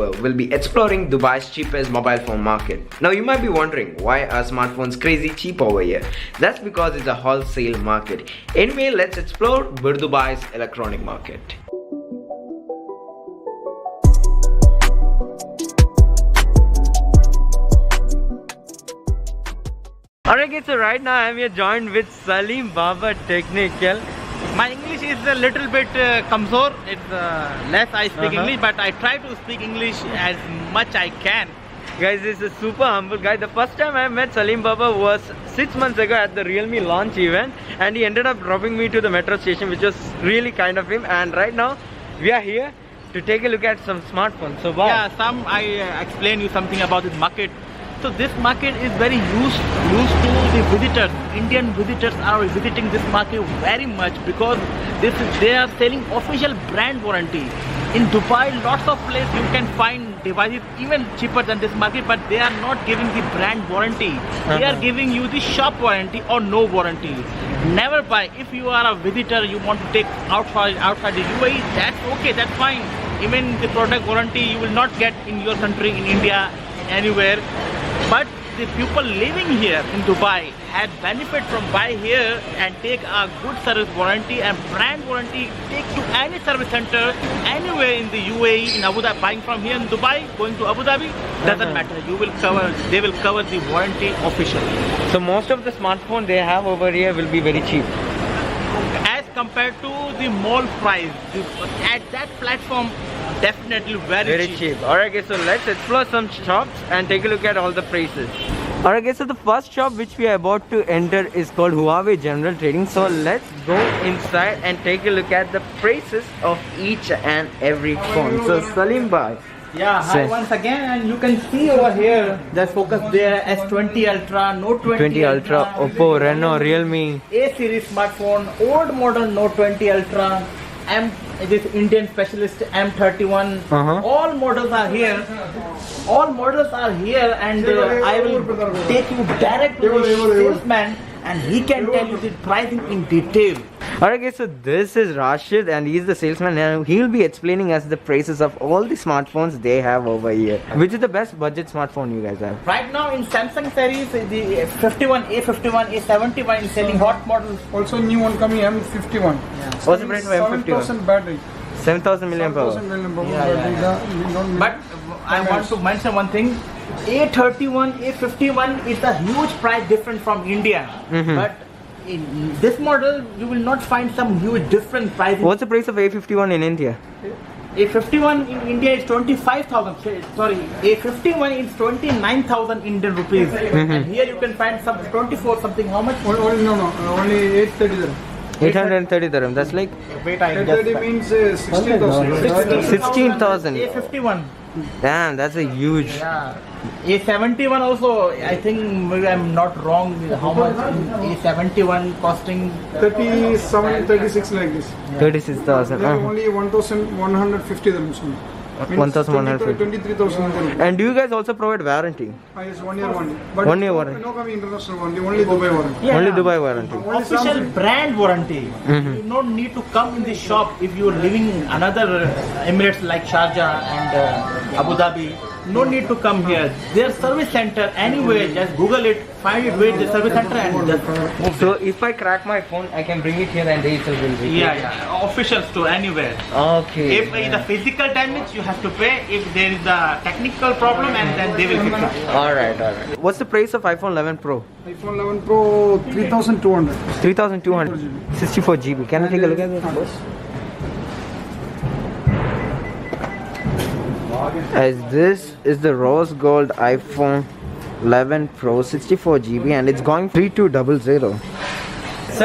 We'll be exploring Dubai's cheapest mobile phone market. Now you might be wondering, why are smartphones crazy cheap over here? That's because it's a wholesale market. Anyway, let's explore Dubai's electronic market. Alright guys, so right now I'm here joined with Salim Baba Technical. My English is a little bit kamzor. It's less I speak English, but I try to speak English as much I can. Guys, this is a super humble guy. The first time I met Salim Baba was 6 months ago at the Realme launch event, and he ended up dropping me to the metro station, which was really kind of him. And right now we are here to take a look at some smartphones. So yeah, I explain you something about this market. So this market is very used to the visitors. Indian visitors are visiting this market very much because they are selling official brand warranty. In Dubai, lots of places you can find devices even cheaper than this market, but they are not giving the brand warranty. They are giving you the shop warranty or no warranty. Never buy. If you are a visitor, you want to take outside the UAE, that's okay, that's fine. Even the product warranty you will not get in your country, in India, anywhere. But the people living here in Dubai had benefit from buy here and take a good service warranty and brand warranty. Take to any service center anywhere in the UAE, in Abu Dhabi, buying from here in Dubai, going to Abu Dhabi, doesn't matter. They will cover the warranty officially. So most of the smartphones they have over here will be very cheap as compared to the mall price. At that platform, definitely very cheap. Alright guys, so let's explore some shops and take a look at all the prices. Alright guys, so the first shop which we are about to enter is called Huawei General Trading. So let's go inside and take a look at the prices of each and every phone. So Salim bhai. Yeah, hi once again, and you can see over here, just focus there, S20 Ultra, Note 20 Ultra, Oppo, Reno, Realme. A series smartphone, old model Note 20 Ultra, this Indian specialist M31. All models are here. All models are here, and I will take you direct to the salesman, and he can tell you the pricing in detail. Alright guys, so this is Rashid and he's the salesman, and he will be explaining us the prices of all the smartphones they have over here. Which is the best budget smartphone you guys have? Right now in Samsung series, the 51, A51, A71 is selling hot models. Also new one coming M51. What's the price of M51? 7,000 battery. 7,000 milliamp hour. 7,000 milliamp hour battery. But I want to mention one thing. A31, A51 is a huge price difference from India. But in this model, you will not find some huge different price. What's the price of A51 in India? A51 in India is 25,000. Sorry, A51 is 29,000 Indian rupees. And here you can find some 24 something. How much? Only 830 dirham. 830 dirham. That's like. Wait, I 830 means 16,000. 16,000. A51. Damn, that's a huge. Yeah. A71 also, I think maybe I'm not wrong. How much A71 costing? 37, 36 like this. 36,000. They are only 1,150 dirhams. 1,150. 23,000. And do you guys also provide warranty? Yes, 1 year warranty. But 1 year warranty. No coming international warranty, only Dubai warranty. Yeah. Only Dubai warranty. Official brand warranty. You don't need to come in the shop if you are living in another Emirates like Sharjah and Abu Dhabi. No need to come here. Their service center anywhere. Just Google it, find it where the service center, and just move. So if I crack my phone, I can bring it here and they itself will be. Yeah. Official store anywhere. Okay. If it's a physical damage, you have to pay. If there is a technical problem, and then they will fix it. Alright. What's the price of iPhone 11 Pro? iPhone 11 Pro 3,200. 3,200. 64 GB. Can I take a look at it? As this is the rose gold iPhone 11 Pro 64 GB and it's going 3200. So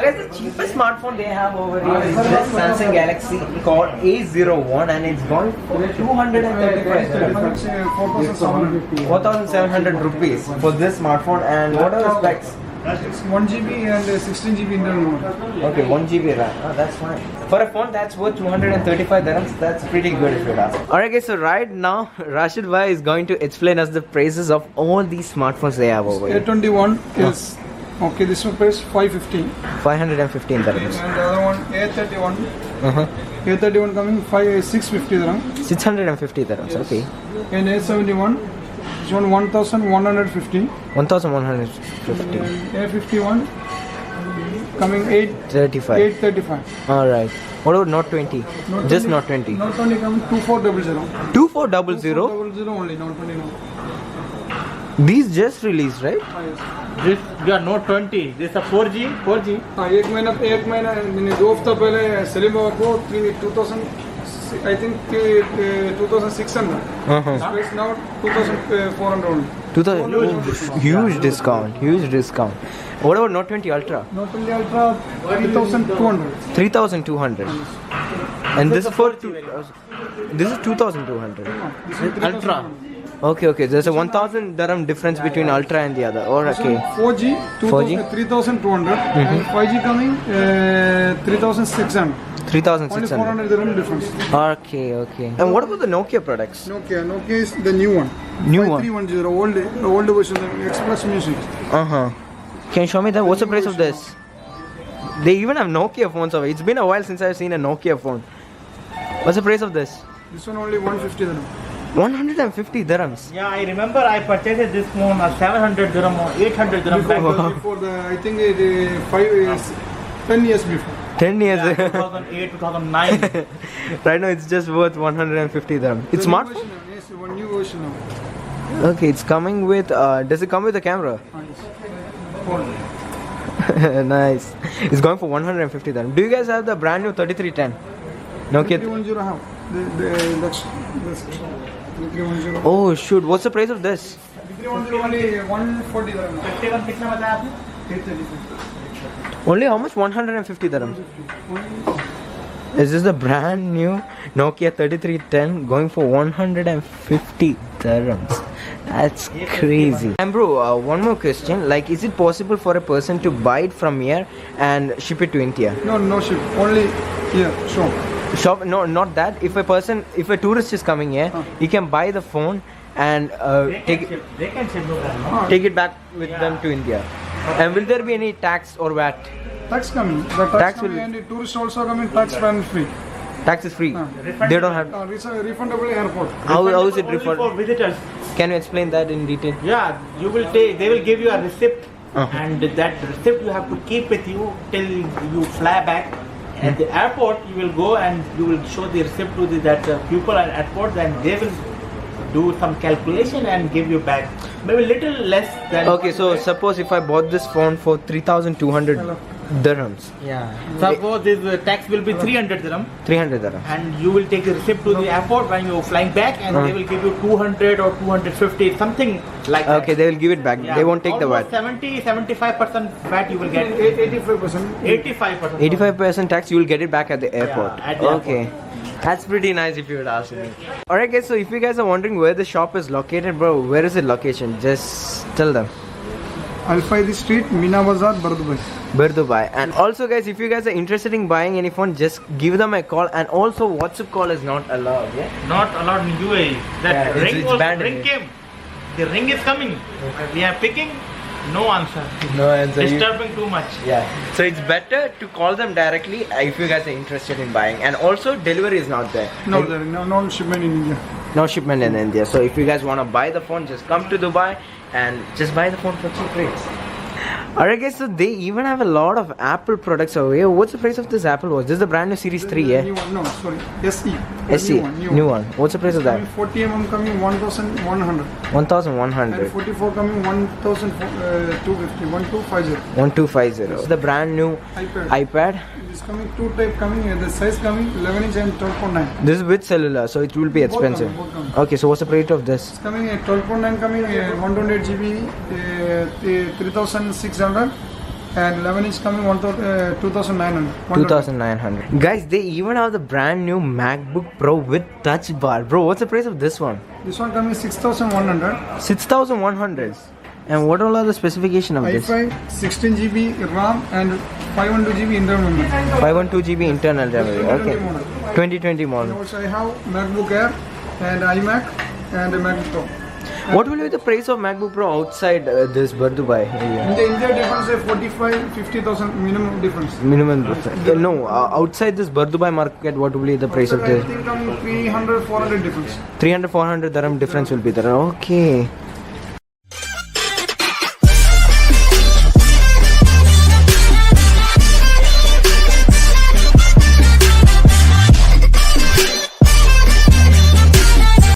guys, the cheapest smartphone they have over here is this Samsung Galaxy called A01 and it's going for 235 4,700 rupees for this smartphone. And what are the specs? It's 1 GB and 16 GB internal memory. Okay, 1 GB RAM. That's fine. For a phone that's worth 235 dirhams, that's pretty good if you ask. Alright guys, so right now Rashid bhai is going to explain us the prices of all these smartphones they have over here. A21 is Okay, this one price 550. 515 dirhams. And the other one A31. Uh-huh. A31 coming 650 dirham. 650 dirhams. Okay. And A71. This one 1150. 1150. And A51 coming 35. 835. All right. What about Note 20? Just Note 20. Not only coming 2400. 2400. 2400 only, not 20 no. These just released, right? This you are Note 20. This is a 4G. 4G. हाँ एक महीना मैंने 2 हफ्ता पहले सलीम बाबा को 2000 I think 2600. Uh-huh. It's now 2400 only. 2000. Huge discount. Huge discount. What about Note 20 Ultra? Not only Ultra 3200. 3200. And this is for this is 2200. This is Ultra. Okay. There's a 1000 dirham difference between Ultra and the other. Or okay. 4G, 4G? 3200 and 5G coming 3600. 3600. Only 400 dirham difference. Okay. And what about the Nokia products? Nokia is the new one. New one. 5310, old version, Express Music. Uh-huh. Can you show me that? What's the price of this? They even have Nokia phones over. It's been a while since I've seen a Nokia phone. What's the price of this? This one only 150 dirham. 150 dirhams. Yeah, I remember I purchased this phone at 700 dirham or 800 dirham back. Before the, I think 10 years before. 10 years. Yeah, 2008, 2009. Right now it's just worth 150 dirham. It's The new smartphone? version now, yes, one new version now. Okay, it's coming with, does it come with a camera? Yes. Nice. It's going for 150 dirham. Do you guys have the brand new 3310? Nokia. 3310 have. That's 3310. Oh shoot, what's the price of this? 3310 only 140 dirham. 51 कितना बताया आपने? 835. Only how much? 150 dirhams. Is this the brand new Nokia 3310 going for 150 dirhams? That's crazy. And bro, one more question. Like, is it possible for a person to buy it from here and ship it to India? No ship. Only here. Shop? No, not that. If a tourist is coming here, he can buy the phone and take it back with them to India. And will there be any tax or VAT? Tax coming. The tax coming will- and the tourist also coming. Tax ban free. Tax is free. They don't have. Refundable airport. How is it Only for refunded? visitors. Can you explain that in detail? Yeah, you will take. They will give you a receipt, Uh-huh. and that receipt you have to keep with you till you fly back. At the airport, you will go and you will show the receipt to that people at airport, and they will do some calculation and give you back. Maybe little less than. Okay, so suppose if I bought this phone for 3,200 dirhams, Yeah. Suppose this tax will be 300 dirham, 300 dirhams. and you will take the receipt to the airport when you are flying back, and they will give you 200 or 250, something like that. Okay, they will give it back. Yeah. They won't take the Almost VAT. 75% VAT you will get. 85%. 85%. 85% tax, you will get it back at the airport. at the Okay. That's pretty nice if you would ask me. Alright guys, so if you guys are wondering where the shop is located, bro, where is the location? Just tell them. Al-Faidi Street, Mina Bazar, Bardubai. Dubai. And also guys, if you guys are interested in buying any phone, just give them a call. And also WhatsApp call is not allowed, yeah? Not allowed in UAE. That Yeah, it's- ring it's was, banned in ring it. came. The ring is coming. We are picking. No answer. No answer. Disturbing too much. Yeah. So it's better to call them directly if you guys are interested in buying. And also delivery is not there. No, there no shipment in India. No shipment in India. So if you guys want to buy the phone, just come to Dubai and just buy the phone for cheap rates. Alright guys, so they even have a lot of Apple products over here. What's the price of this Apple Watch? This is the brand new Series 3, yeah? New one, no, sorry. SE. SE, new one. What's the price of that? Coming 40 mm coming 1,100. 1,100. And 44 coming 1,250. 1250. 1250. This is the brand new iPad. This coming two type coming. The size coming 11 inch and 12.9. This is with cellular, so it will be expensive. Both coming. Okay, so what's the price of this? It's coming 12.9 coming 128 GB 3,600 and 11 inch coming 2,900. 2,900. Guys, they even have the brand new MacBook Pro with touch bar. Bro, what's the price of this one? This one coming 6,100. 6,100. And what all are the specifications of this? i5 16 GB RAM and 512 GB internal memory. 512 GB internal memory. Okay. 2020 And model. also I have MacBook Air and iMac and a MacBook Pro. What will be the price of MacBook Pro outside this Bardubai area? In the India difference is 45-50,000 minimum difference. Minimum difference. No, outside this Bardubai market, what will be the price of I this? think 300-400 difference. 300-400 dirham difference will be there. Okay.